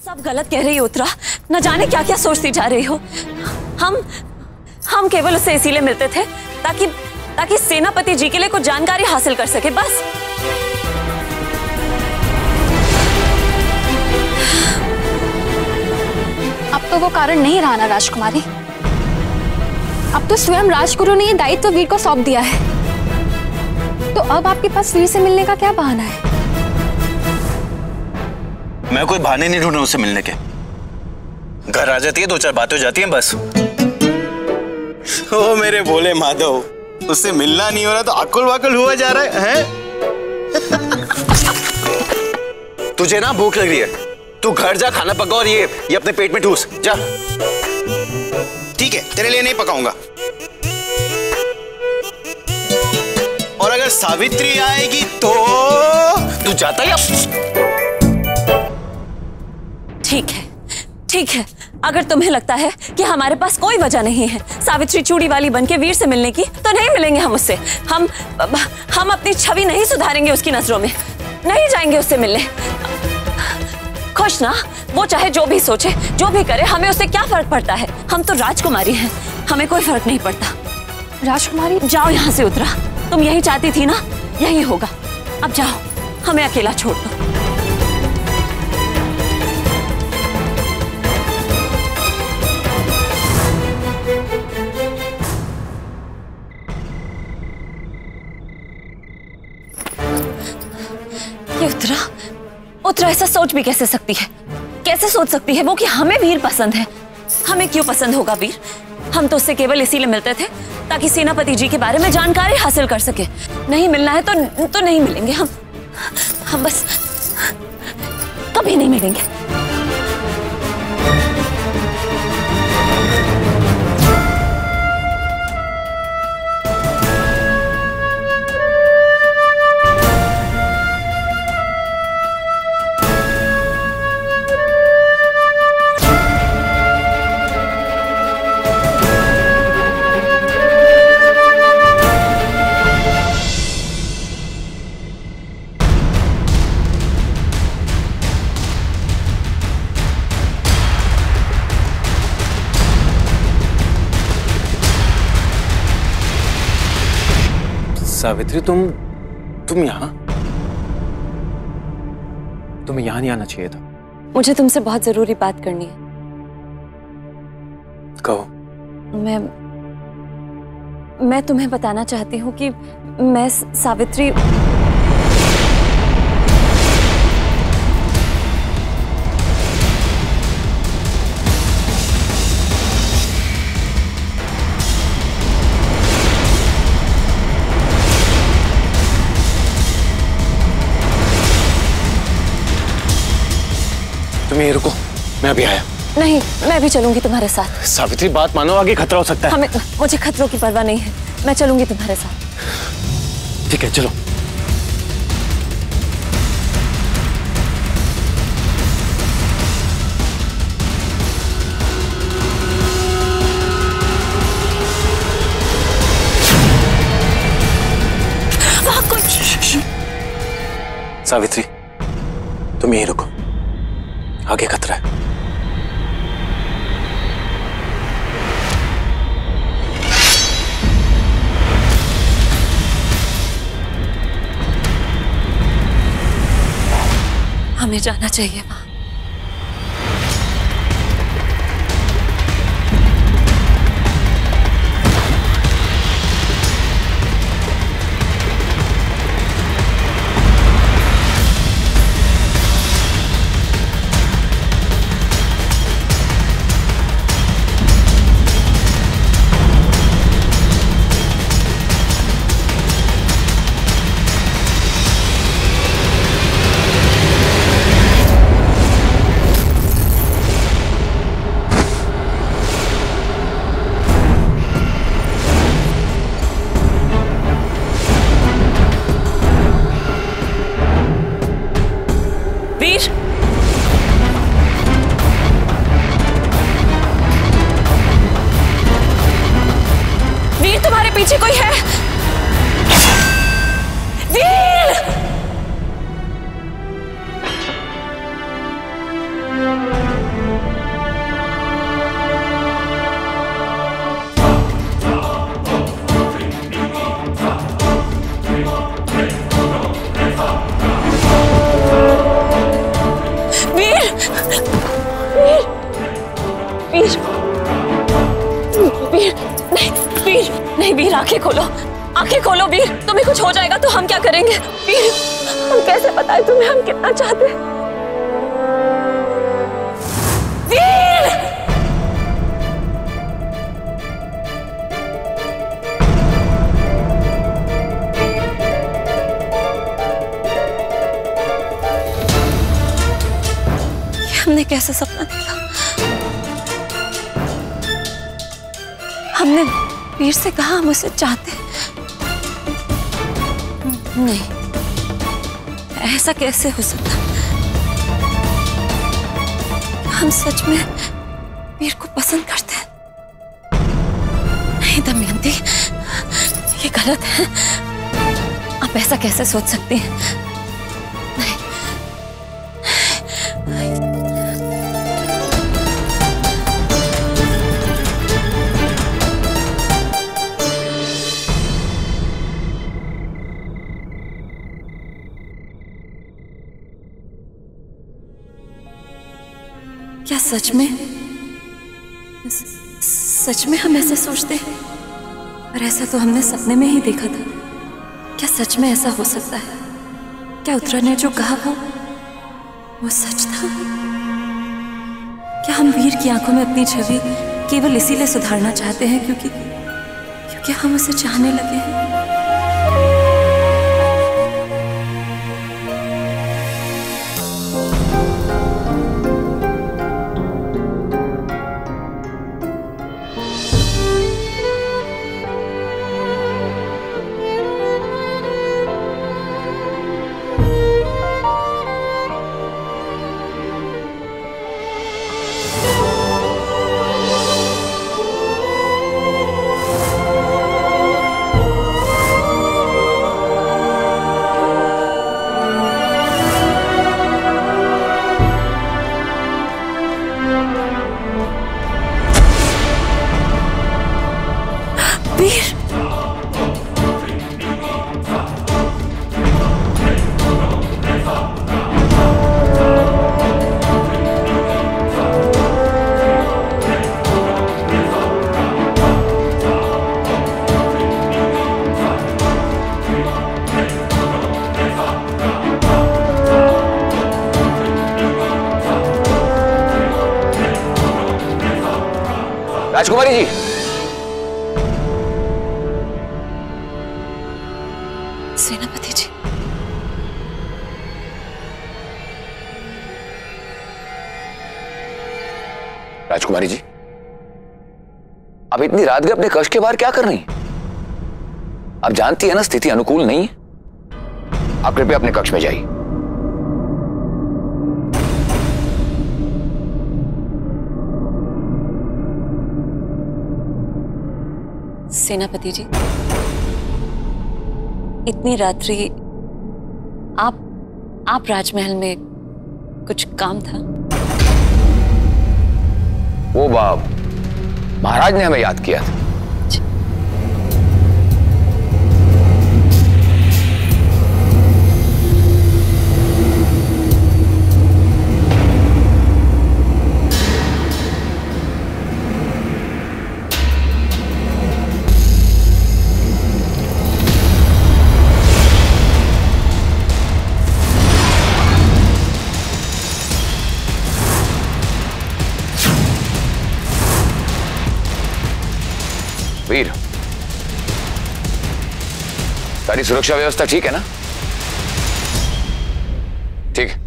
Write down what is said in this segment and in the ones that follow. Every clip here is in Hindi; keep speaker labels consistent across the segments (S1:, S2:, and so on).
S1: सब गलत कह रही हो उत्तरा, न जाने क्या क्या सोचती जा रही हो। हम केवल उससे इसीलिए मिलते थे ताकि सेनापति जी के लिए कुछ जानकारी हासिल कर सके, बस।
S2: अब तो वो कारण नहीं रहा ना राजकुमारी। अब तो स्वयं राजगुरु ने ये दायित्व वीर को सौंप दिया है, तो अब आपके पास वीर से मिलने का क्या बहाना है?
S3: मैं कोई बहाने नहीं ढूंढ रहा उससे मिलने के। घर आ जाती है, 2-4 बातें हो जाती हैं, बस। ओ मेरे भोले माधव, उससे मिलना नहीं हो रहा तो अकुल वाकुल हुआ जा रहा है? तुझे ना भूख लग रही है, तू घर जा, खाना पका और ये अपने पेट में ठूस जा। ठीक है, तेरे लिए नहीं पकाऊंगा। और अगर सावित्री आएगी तो तू जाता या?
S1: ठीक है, अगर तुम्हें लगता है कि हमारे पास कोई वजह नहीं है सावित्री चूड़ी वाली बनके वीर से मिलने की, तो नहीं मिलेंगे हम उससे। हम अपनी छवि नहीं सुधारेंगे उसकी नजरों में, नहीं जाएंगे उससे मिलने। खुश ना, वो चाहे जो भी सोचे, जो भी करे, हमें उससे क्या फर्क पड़ता है? हम तो राजकुमारी हैं, हमें कोई फर्क नहीं पड़ता।
S2: राजकुमारी,
S1: जाओ यहाँ से उत्तरा, तुम यही चाहती थी ना, यही होगा। अब जाओ, हमें अकेला छोड़ दो। ये उत्तरा ऐसा सोच भी कैसे सकती है? कैसे सोच सकती है वो कि हमें वीर पसंद है? हमें क्यों पसंद होगा वीर? हम तो उससे केवल इसीलिए मिलते थे ताकि सेनापति जी के बारे में जानकारी हासिल कर सके। नहीं मिलना है तो नहीं मिलेंगे हम बस कभी नहीं मिलेंगे।
S3: सावित्री, तुम यहाँ? तुम्हें यहाँ नहीं आना चाहिए था।
S1: मुझे तुमसे बहुत जरूरी बात करनी है।
S3: कहो।
S1: मैं तुम्हें बताना चाहती हूँ कि मैं सावित्री
S3: तुम यहीं रुको, मैं अभी आया।
S1: नहीं, मैं भी चलूंगी तुम्हारे साथ।
S3: सावित्री, बात मानो, आगे खतरा हो सकता है।
S1: मुझे खतरों की परवाह नहीं है, मैं चलूंगी तुम्हारे साथ।
S3: ठीक है, चलो। सावित्री, तुम यहीं रुको, आगे खतरा है।
S1: हमें जाना चाहिए वहां। वीर, तुम्हारे पीछे कोई है? वीर! वीर, वीर, नहीं वीर, नहीं वीर, आंखें खोलो, आंखें खोलो वीर, तुम्हें कुछ हो जाएगा तो हम क्या करेंगे? वीर, हम कैसे बताएं तुम्हें हम कितना चाहते हैं? वीर! ये हमने कैसे सपना देखा? हमने वीर से कहा हम उसे चाहते हैं। नहीं, ऐसा कैसे हो सकता? हम सच में वीर को पसंद करते हैं? नहीं दमयंती, ये गलत है। आप ऐसा कैसे सोच सकती हैं? नहीं, क्या सच में हम ऐसे सोचते हैं? पर ऐसा तो हमने सपने में ही देखा था। क्या सच में ऐसा हो सकता है? क्या उत्तरा ने जो कहा वो सच था? क्या हम वीर की आंखों में अपनी छवि केवल इसीलिए सुधारना चाहते हैं क्योंकि हम उसे चाहने लगे हैं?
S4: राजकुमारी जी,
S1: सेनापति जी,
S4: राजकुमारी जी, आप इतनी रात गए अपने कक्ष के बाहर क्या कर रही हैं? आप जानती है ना स्थिति अनुकूल नहीं है। आप कृपया अपने कक्ष में जाइए।
S1: सेनापति जी, इतनी रात्रि आप राजमहल में कुछ काम था?
S4: वो बाप महाराज ने हमें याद किया था। वीर, सारी सुरक्षा व्यवस्था ठीक है ना? ठीक है।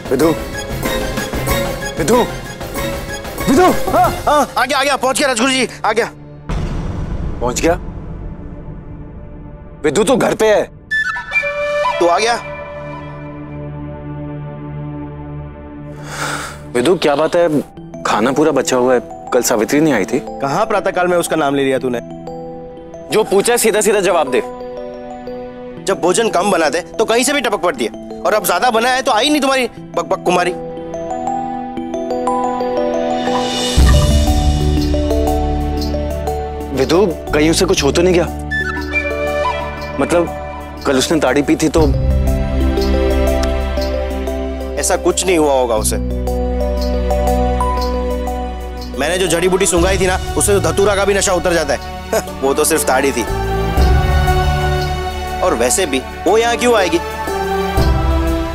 S3: विदु, विदु, विदु। हाँ, आ गया पहुंच गया राजगुरु जी, आ गया। पहुंच गया? विदु तो घर पे है। तू आ गया? विदु क्या बात है, खाना पूरा बचा हुआ है, कल सावित्री नहीं आई थी?
S5: कहाँ प्रातःकाल में उसका नाम ले लिया तूने?
S3: जो पूछा है सीधा सीधा जवाब दे।
S5: जब भोजन कम बना दे तो कहीं से भी टपक पड़ती है, और अब ज्यादा बना है तो आई नहीं तुम्हारी बकबक कुमारी।
S3: विदु कहीं उसे कुछ हो तो नहीं गया? मतलब कल उसने ताड़ी पी थी तो?
S5: ऐसा कुछ नहीं हुआ होगा उसे। मैंने जो जड़ी बूटी सुंघाई थी ना, उससे तो धतूरा का भी नशा उतर जाता है। वो तो सिर्फ ताड़ी थी। और वैसे भी वो यहाँ क्यों आएगी?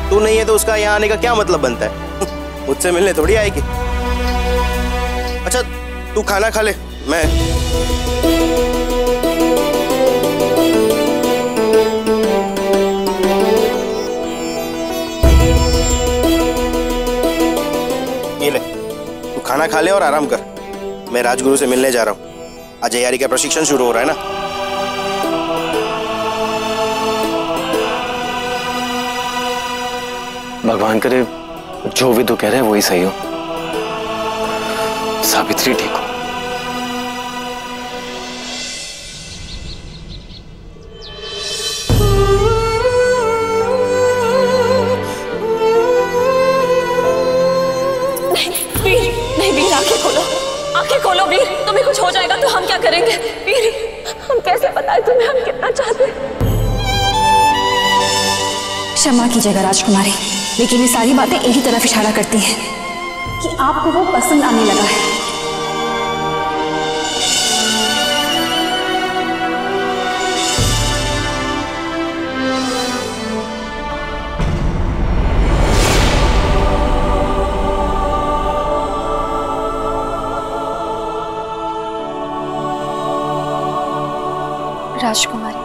S5: तू नहीं है तो उसका यहाँ आने का क्या मतलब बनता है? मुझसे मिलने थोड़ी आएगी। अच्छा तू खाना खा ले, मैं ये ले, तू खाना खा ले और आराम कर। मैं राजगुरु से मिलने जा रहा हूँ। आज तैयारी का प्रशिक्षण शुरू हो रहा है ना।
S3: भगवान करे जो विदु कह रहे हैं वही सही हो, सावित्री ठीक हो।
S1: आंखें खोलो वीर, तुम्हें कुछ हो जाएगा तो हम क्या करेंगे? वीर हम कैसे बताएं तुम्हें हम कितना चाहते हैं?
S2: क्षमा कीजिएगा राजकुमारी, लेकिन ये सारी बातें एक ही तरफ इशारा करती हैं कि आपको वो पसंद आने लगा है। राजकुमारी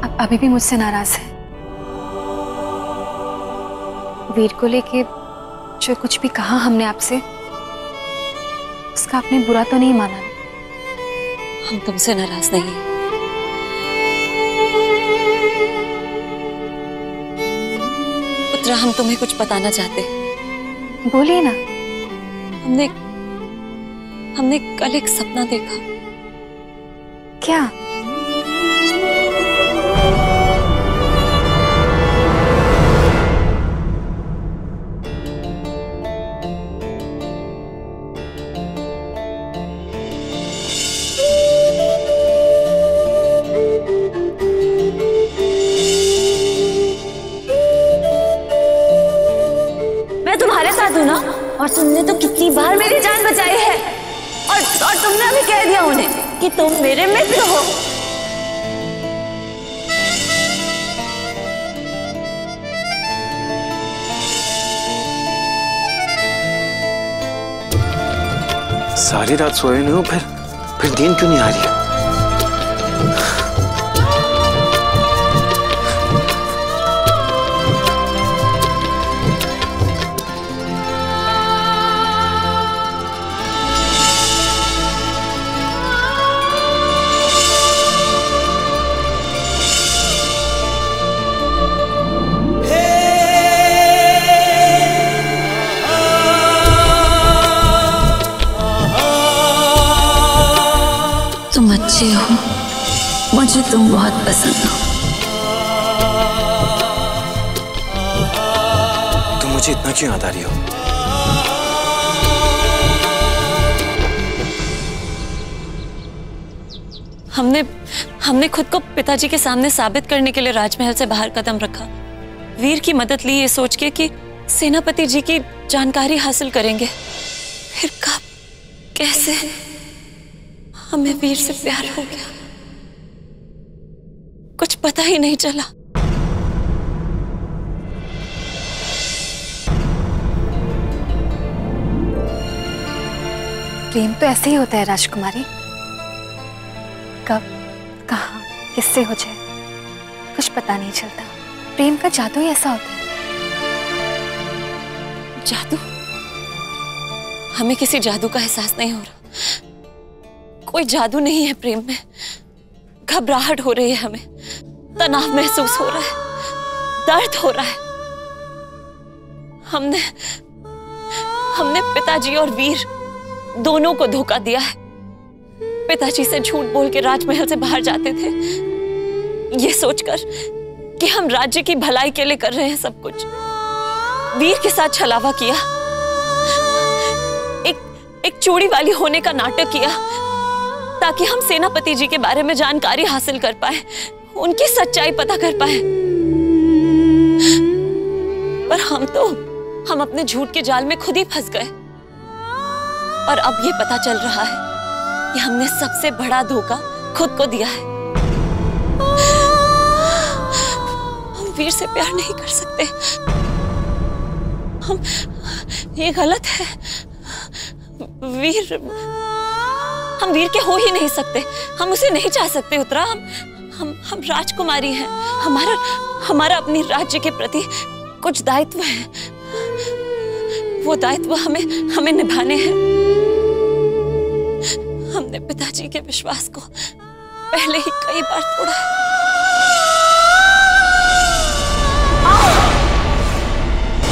S2: अब अभी भी मुझसे नाराज है। वीर को लेके जो कुछ भी कहा हमने आपसे, उसका आपने बुरा तो नहीं माना?
S1: हम तुमसे नाराज नहीं हैं। पुत्रा हम तुम्हें कुछ बताना चाहते हैं।
S2: बोलिए ना।
S1: हमने कल एक सपना देखा।
S2: क्या?
S1: मैं तुम्हारे साथ हूं ना, और तुमने तो कितनी बार मेरी जान बचाई है, और तुमने अभी कह दिया उन्हें कि तुम मेरे मित्र हो।
S3: सारी रात सोए नहीं हो, फिर नींद क्यों नहीं आ रही है?
S1: तुम अच्छे हो, मुझे तुम बहुत पसंद हो।
S3: तुम मुझे इतना क्यों याद आ रही हो?
S1: हमने खुद को पिताजी के सामने साबित करने के लिए राजमहल से बाहर कदम रखा। वीर की मदद ली ये सोच के कि सेनापति जी की जानकारी हासिल करेंगे। फिर कब कैसे हमें वीर से प्यार हो गया, कुछ पता ही नहीं चला।
S2: प्रेम तो ऐसे ही होता है राजकुमारी, कब कहाँ किससे हो जाए कुछ पता नहीं चलता। प्रेम का जादू ही ऐसा होता है।
S1: जादू? हमें किसी जादू का एहसास नहीं हो रहा। कोई जादू नहीं है प्रेम में। घबराहट हो रही है, हमें तनाव महसूस हो रहा है, दर्द हो रहा है। हमने पिताजी और वीर दोनों को धोखा दिया है। पिताजी से झूठ बोल के राजमहल से बाहर जाते थे, ये सोचकर कि हम राज्य की भलाई के लिए कर रहे हैं सब कुछ। वीर के साथ छलावा किया, एक चूड़ी वाली होने का नाटक किया ताकि हम सेनापति जी के बारे में जानकारी हासिल कर पाए, उनकी सच्चाई पता कर पाए। पर हम अपने झूठ के जाल में खुद ही फंस गए। और अब ये पता चल रहा है कि हमने सबसे बड़ा धोखा खुद को दिया है। हम वीर से प्यार नहीं कर सकते। ये गलत है। हम वीर के हो ही नहीं सकते। हम उसे नहीं चाह सकते उत्तरा। हम राजकुमारी हैं। हमारा अपनी राज्य के प्रति कुछ दायित्व है। वो दायित्व हमें निभाने हैं। हमने पिताजी के विश्वास को पहले ही कई बार तोड़ा है।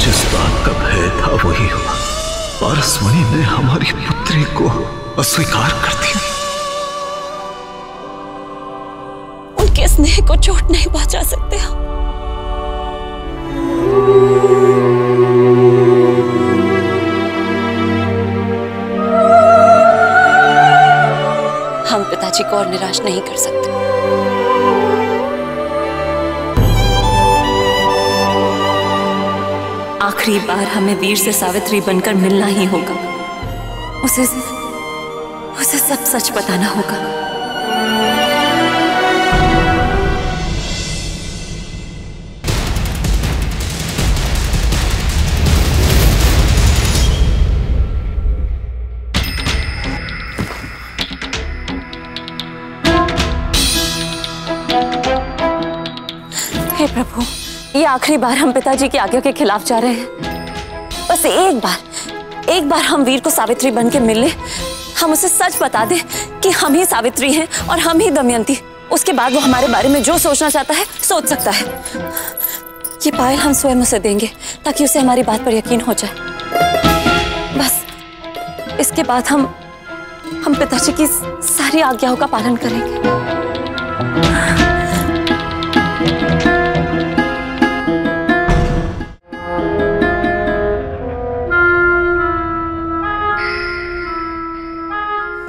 S6: जिस बात का भय था वही हुआ। पारसमणि ने हमारी पुत्री को अस्वीकार कर दिया।
S1: उनके स्नेह को चोट नहीं पहुंचा सकते हम पिताजी को और निराश नहीं कर सकते। आखिरी बार हमें वीर से सावित्री बनकर मिलना ही होगा। उसे सब सच बताना होगा। हे प्रभु, ये आखिरी बार हम पिताजी की आज्ञा के खिलाफ जा रहे हैं। बस एक बार हम वीर को सावित्री बन के मिल लें। हम उसे सच बता दें कि हम ही सावित्री हैं और हम ही दमयंती। उसके बाद वो हमारे बारे में जो सोचना चाहता है सोच सकता है। ये पायल हम स्वयं उसे देंगे ताकि उसे हमारी बात पर यकीन हो जाए। बस इसके बाद हम पिताजी की सारी आज्ञाओं का पालन करेंगे।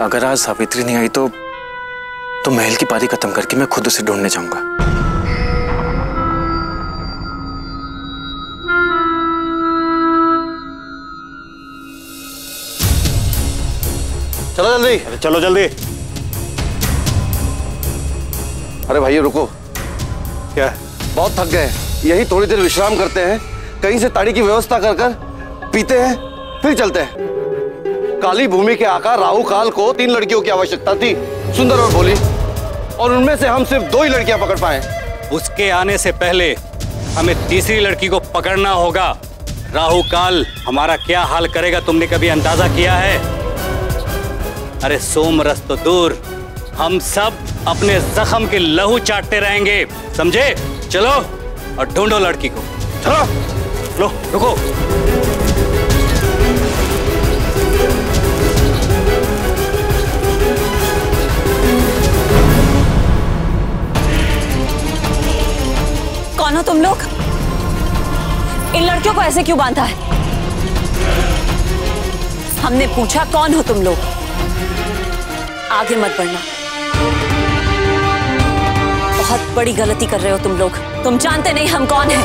S5: अगर आज सावित्री नहीं आई तो महल की पारी खत्म करके मैं खुद उसे ढूंढने जाऊंगा।
S3: चलो जल्दी।
S5: अरे चलो जल्दी।
S3: अरे भाई रुको।
S5: क्या?
S3: बहुत थक गए, यही थोड़ी देर विश्राम करते हैं। कहीं से ताड़ी की व्यवस्था कर कर पीते हैं, फिर चलते हैं। काली भूमि के आका राहु काल को 3 लड़कियों की आवश्यकता थी, सुंदर और भोली, और उनमें से हम सिर्फ 2 ही लड़कियां पकड़ पाए।
S7: उसके आने से पहले हमें तीसरी लड़की को पकड़ना होगा। राहु काल हमारा क्या हाल करेगा तुमने कभी अंदाजा किया है? अरे सोमरस तो दूर, हम सब अपने जख्म के लहू चाटते रहेंगे, समझे? चलो और ढूंढो लड़की को।
S5: चलो। लो रुको।
S1: कौन हो तुम लोग? इन लड़कियों को ऐसे क्यों बांधा है? हमने पूछा कौन हो तुम लोग? आगे मत बढ़ना। बहुत बड़ी गलती कर रहे हो तुम लोग। तुम जानते नहीं हम कौन हैं।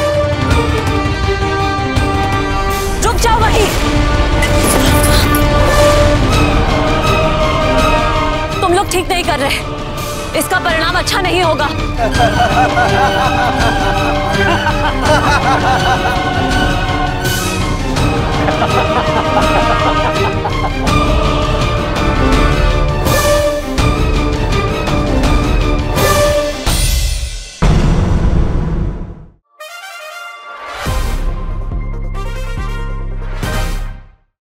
S1: रुक जाओ वहीं। तुम लोग ठीक नहीं कर रहे। इसका परिणाम अच्छा नहीं होगा।